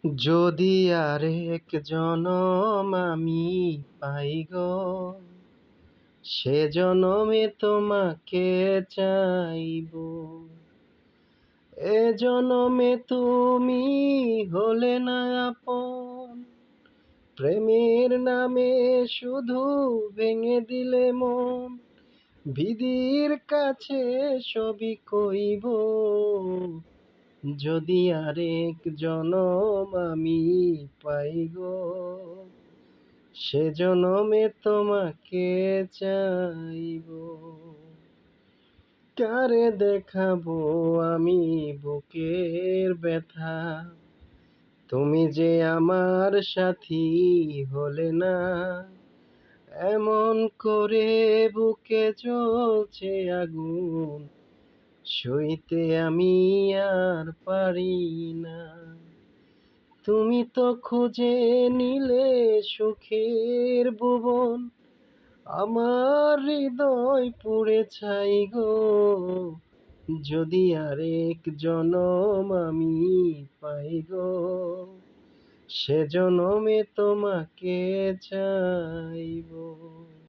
যদি আরেক জনম আমি পাই গো, সে জনমে তোমাকে চাইব। এ জনমে তুমি হলে না আপন, প্রেমের নামে শুধু ভেঙে দিলে মন। বিধির কাছে সবই কইব, যদি আরেক জনম আমি পাই গো, সে জনমে তোমাকে চাইব। কারে দেখাবো আমি বুকের ব্যথা, তুমি যে আমার সাথী হলে না। এমন করে বুকে জ্বলছে আগুন, সইতে আমি আর পারি না। তুমি তো খুঁজে নিলে সুখের ভুবন, আমার হৃদয় পুড়ে ছাই গো। যদি আরেক জনম আমি পাই গো, সে জনমে তোমাকে চাইব।